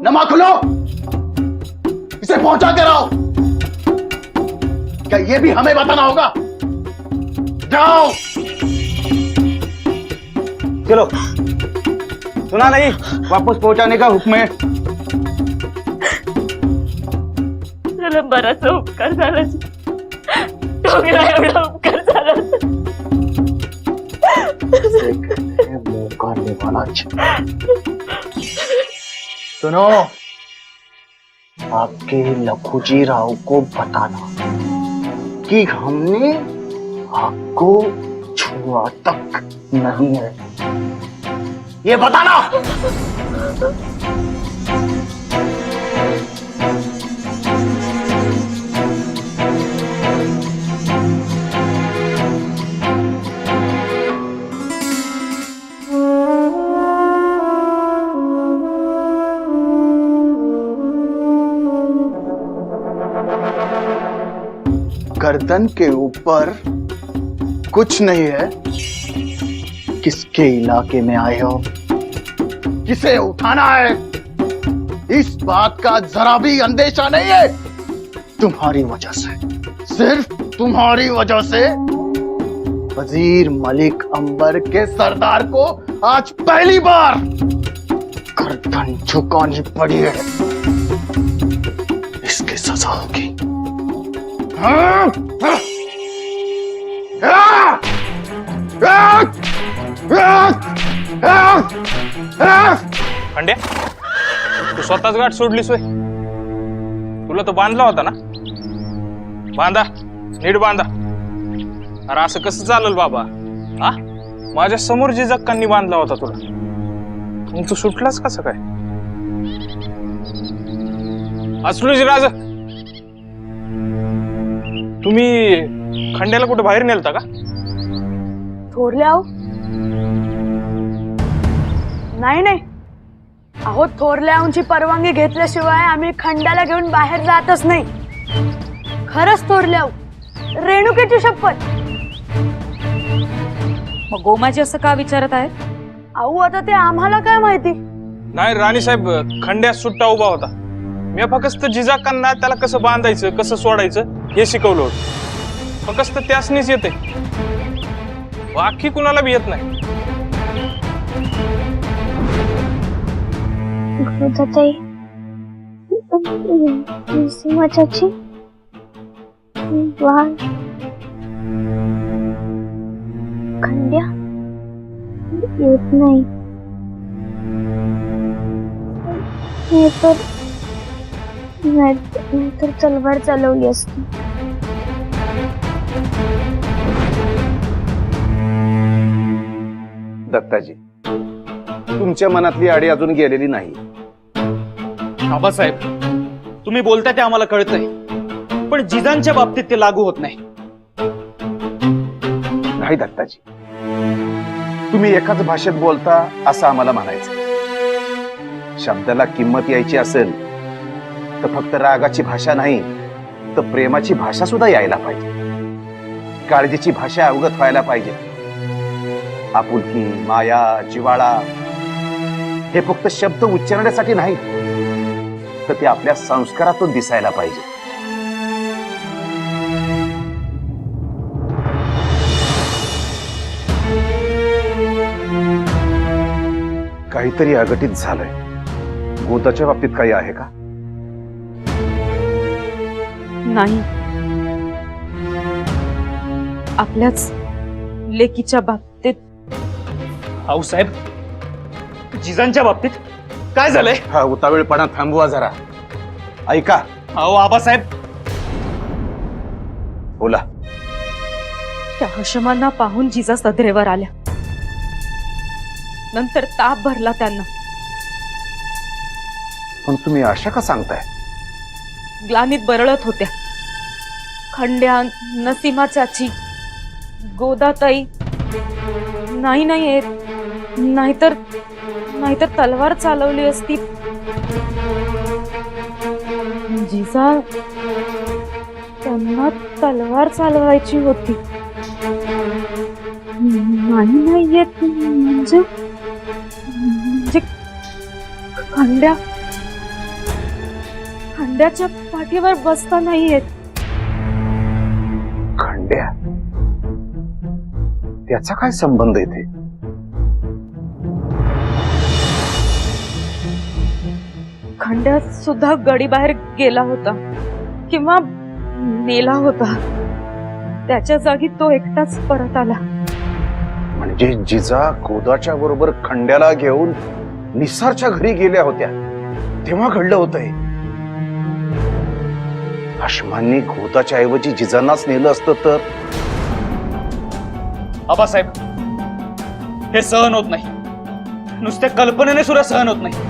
नमा खुलो, इसे पहुंचा के रहो. क्या ये भी हमें बताना होगा? जाओ. चलो, सुना नहीं, वापस पहुंचाने का हुक्म है. तुला बराच उपकार झाला जी. डोंगरा एवढा उपकार झाला. सुनो, आपके लखूजी राव को बताना कि हमने आपको छुआ तक नहीं है. ये बताना. गर्दन के ऊपर कुछ नहीं है. किसके इलाके में आए हो? किसे उठाना है? इस बात का जरा भी अंदेशा नहीं है. तुम्हारी वजह से, सिर्फ तुम्हारी वजह से वजीर मलिक अंबर के सरदार को आज पहली बार गर्दन झुकानी पड़ी है. इसकी सजा होगी. खंड्या, तू स्वतःच गाठ सोडलीस होय? तुला तो बांधला होता ना? बांधा, नीट बांधा. अरे असं कसं चालेल बाबा? हा, माझ्या समोर जे जक्कांनी बांधला होता तुला, मग तू सुटलास कसं काय? असलूजी राज, तुम्ही खंड्याला कुठे बाहेर नेलता का? थोरल्या नाही नाही, अहो थोरल्याची परवानगी घेतल्याशिवाय आम्ही खंड्याला घेऊन बाहेर जातच नाही. खरंच थोरल्या, रेणुकेची शपथ. मग गोमाजी असं का विचारत आहे? अहो आता ते आम्हाला काय माहिती. नाही राणी साहेब, खंड्या सुट्टा उभा होता. मी फक्त जिजाकांना त्याला कसं बांधायचं, कसं सोडायचं हे शिकवलं होतं. फक्त त्यासनीच येते, बाकी कुणाला भी येत नाही. गोदाताई, सीमा चाची, वाघ, खंड्या येत नाही. नाहीतर तलवार चालवली असती. दत्ताजी, तुमच्या मनातली आडी अजून गेलेली नाही. आबासाहेब, तुम्ही बोलताय ते आम्हाला कळतंय, पण जिजांच्या बाबतीत ते लागू होत नाही. नाही दत्ताजी, तुम्ही एकाच भाषेत बोलता असं आम्हाला म्हणायचं. शब्दाला किंमत यायची असेल तर फक्त रागाची भाषा नाही, तर प्रेमाची भाषा सुद्धा यायला पाहिजे. काळजीची भाषा अवगत व्हायला पाहिजे. आपुलकी, माया, जिव्हाळा हे फक्त शब्द उच्चारण्यासाठी नाही, तर ते आपल्या संस्कारातून दिसायला पाहिजे. काहीतरी अघटित झालंय. गोदाच्या बाबतीत काही आहे का? नाही, आपल्याच लेकीच्या बाबतीत. आऊसाहेब, जिजांच्या बाबतीत काय झालंय? हा उतावीळपणा थांबवा जरा. ऐका. अहो आबासाहेब, बोला. त्या हशमांना पाहून जिजा सदरेवर आल्या. नंतर ताप भरला त्यांना. पण तुम्ही अशा का सांगताय? ग्लानीत बरळत होत्या. खंड्या, नसीमा चाची, गोदाताई नाही नाही येत. नाहीतर जिजा त्यांना तलवार चालवायची होती. नाही येत म्हणजे खंड्याच्या पाठीवर बसता नाही येत. खंड्या, त्याचा काय संबंध इथे? खंड्या सुद्धा गडी बाहेर गेला होता किंवा मेला होता. त्याच्या जागी तो एकटाच परत आला. म्हणजे जिजा गोदाच्या बरोबर खंड्याला घेऊन निसारच्या घरी गेल्या होत्या तेव्हा घडलं होतंय. अश्मांनी गोदाच्या ऐवजी जिजांनाच नेलं असतं तर? आबासाहेब, हे सहन होत नाही. नुसत्या कल्पनेने सुद्धा सहन होत नाही.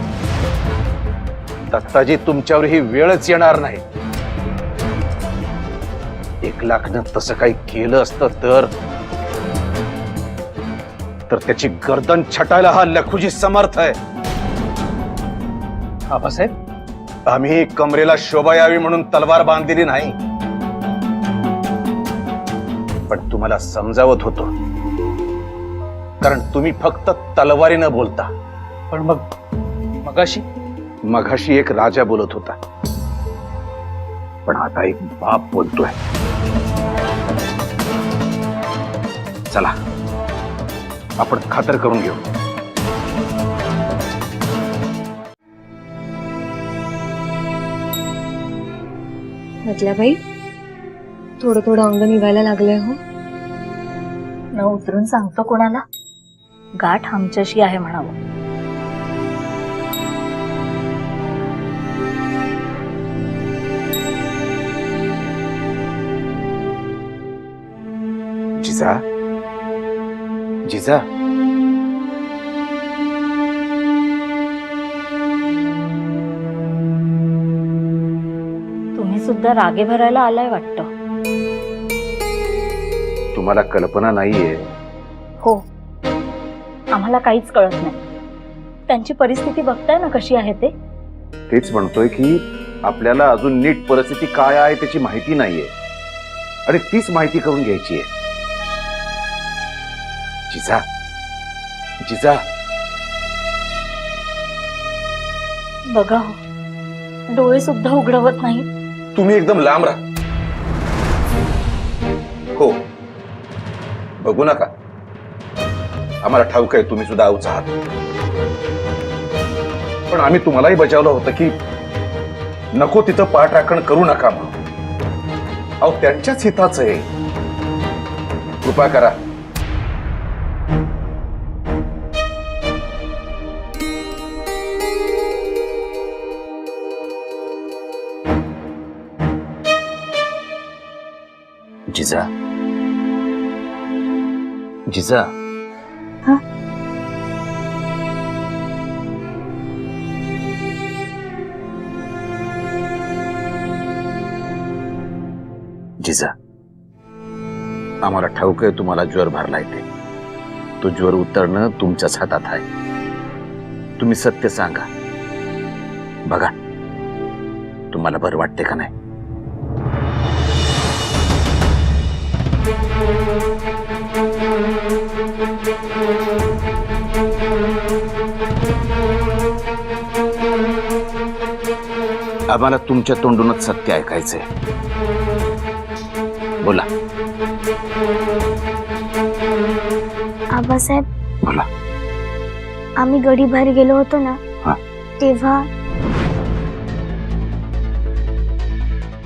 दत्ताजी, तुमच्यावर ही वेळच येणार नाही. 1,00,000 तसं काही केलं असतं तर त्याची गर्दन छटायला हा लखुजी समर्थ आहे. आबासाहेब, आम्ही कमरेला शोभा यावी म्हणून तलवार बांधलेली नाही, पण तुम्हाला समजावत होतो कारण तुम्ही फक्त तलवारीनं बोलता. पण मगाशी एक राजा बोलत होता, पण आता एक बाप बोलतोय. चला आपण खातर करून घेऊ. मधल्याबाई, थोडं थोडं अंग निघायला लागलंय हो. न उतरून सांगतो कोणाला? गाठ आमच्याशी आहे म्हणावं. जिजा, जिजा, तुम्ही सुद्धा रागे भरायला आलाय वाटतं. तुम्हाला कल्पना नाहीये? हो, आम्हाला काहीच कळत नाही. त्यांची परिस्थिती बघताय ना कशी आहे ते. तेच म्हणतोय की आपल्याला अजून नीट परिस्थिती काय आहे त्याची माहिती नाहीये आणि तीच माहिती करून घ्यायची आहे. जिजा, जिजा, बघा हो, डोळे सुद्धा उघडवत नाही. तुम्ही एकदम लांब राहा. हो, बघू नका. आम्हाला ठाऊक आहे तुम्ही सुद्धा आऊच आहात, पण आम्ही तुम्हालाही बजावलं होतं की नको तिथं पाठराखण करू नका म्हणून. अहो, त्यांच्याच हिताचं आहे. कृपा करा. जिजा, जिजा, जिजा, आम्हाला ठाऊक आहे तुम्हाला ज्वर भरलाय ते. तो ज्वर उतरणं तुमच्याच हातात आहे. तुम्ही सत्य सांगा. बघा तुम्हाला बरं वाटते का नाही? आम्हाला तुमच्या तोंडूनच सत्य ऐकायचंय. बोला. आबासाहेब, बोला. आम्ही गडी बाहेर गेलो होतो ना, हा. तेव्हा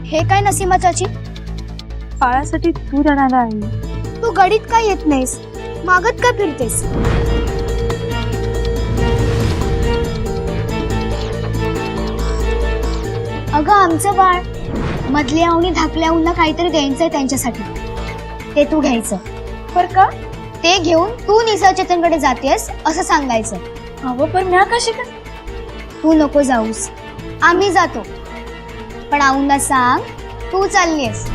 हे काय नसीमा चाची, बाळासाठी तू रडायला आई. तू गडीत काय येत नाहीस, मागत का फिरतेस? अगं आमचं बाळ मधल्या आऊनी धाकल्या आऊंना काहीतरी द्यायचंय त्यांच्यासाठी, ते तू घ्यायचं. पर का? ते घेऊन तू निसर्ग चेतनकडे जातेस असं सांगायचं. अहो, पण म्या कशी काय? तू नको जाऊस, आम्ही जातो, पण आऊंना सांग तू चाललीस.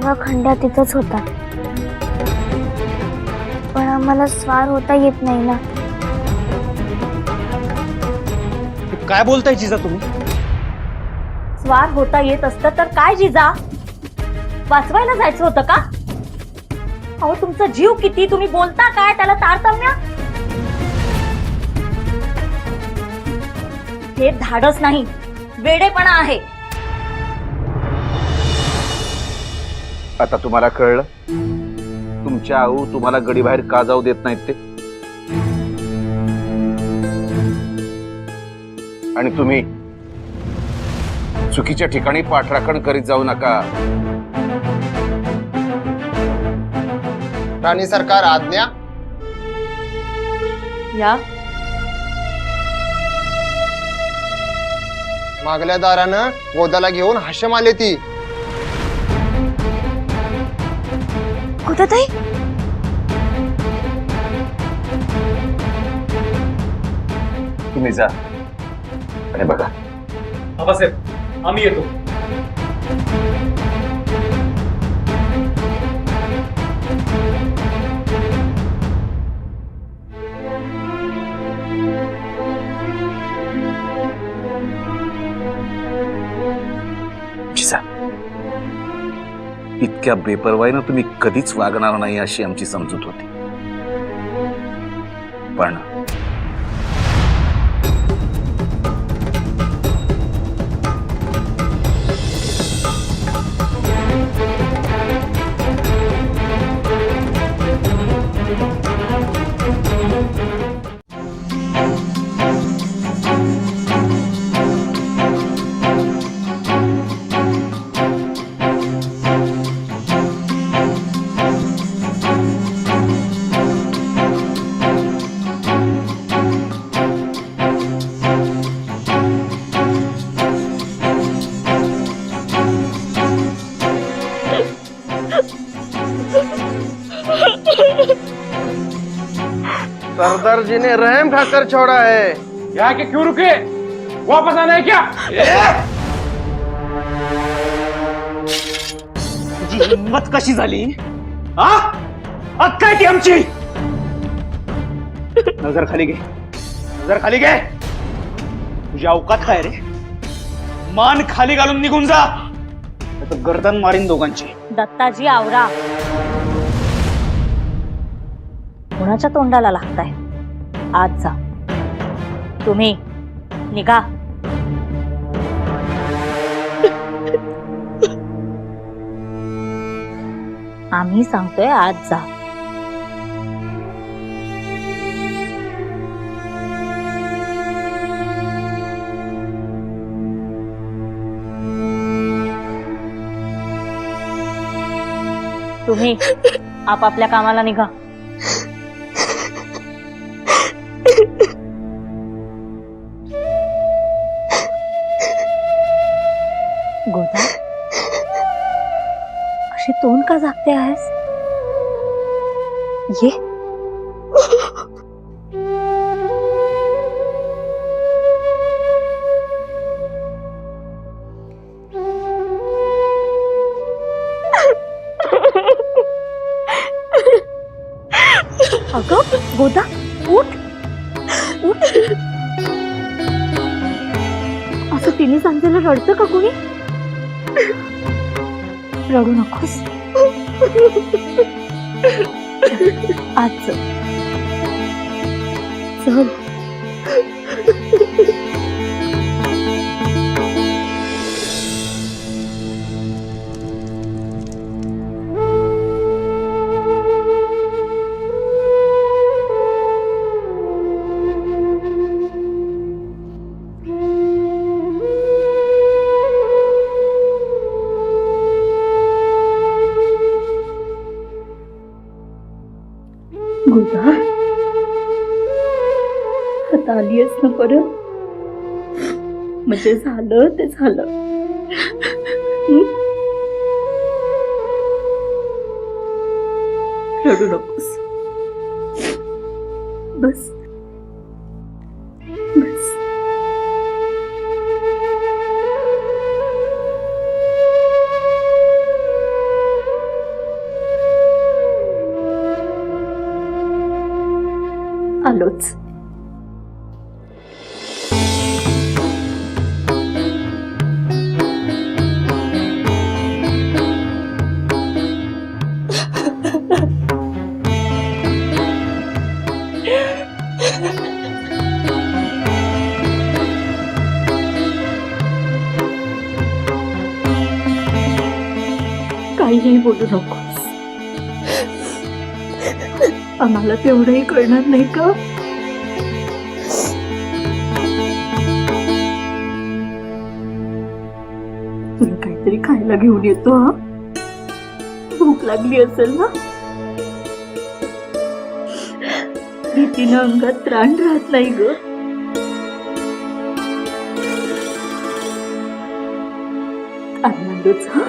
माझा खंड्या तिथंच होता, पण आम्हाला स्वार होता येत नाही ना. काय बोलताय जिजा तुम्ही? स्वार होता येत असतं तर काय जिजा, वाचवायला जायचं होतं का? अहो तुमचा जीव किती, तुम्ही बोलता काय त्याला तारतम्य? हे धाडस नाही, वेडेपणा आहे. आता तुम्हाला कळलं तुमच्या आऊ तुम्हाला गडी बाहेर का जाऊ देत नाहीत ते. आणि तुम्ही चुकीच्या ठिकाणी पाठराखण करीत जाऊ नका. राणी सरकार आज्ञा. या मागल्या दारानं गोदाला घेऊन हाशम आले ती. गोदाताई, तुम्ही जा आणि बघा. आबासाहेब आम्ही येतो. जिजा, इतक्या बेपर्वाईनं तुम्ही कधीच वागणार नाही अशी आमची समजूत होती, पण सरदार जी ने रहम खाकर छोड़ा है. यहाँ के क्यों रुके? वापस आना है क्या? तुझी हिंमत कशी झाली? हा अक्का ती आमची. नजर खाली घे, नजर खाली घे. तुझी अवकात काय रे? मान खाली घालून निघून जा, नाहीतर गर्दन मारीन दोघांची. दत्ताजी आवरा, कुणाच्या तोंडाला लागताय? आज जा, तुम्ही निघा. आम्ही सांगतोय आज जा. तुम्ही आपापल्या कामाला निघा. गोदा, अशी तोंड का झाकते आहेस? ये. अगं गोदा, उठ उठ. असं तिने सांगितलं रडतं का कोणी? रडू नकोस. आज चल. गोदा, आता आलीयस ना परत, म्हणजे झालं ते झालं. रडू नकोस. बस बस. काहीही बोलू नकोस. आम्हाला तेवढंही कळणार नाही का? तुला काहीतरी खायला घेऊन येतो. हा, भूक लागली असेल ना? भीतीनं अंगात त्राण राहत नाही ग. आनंदच. हा,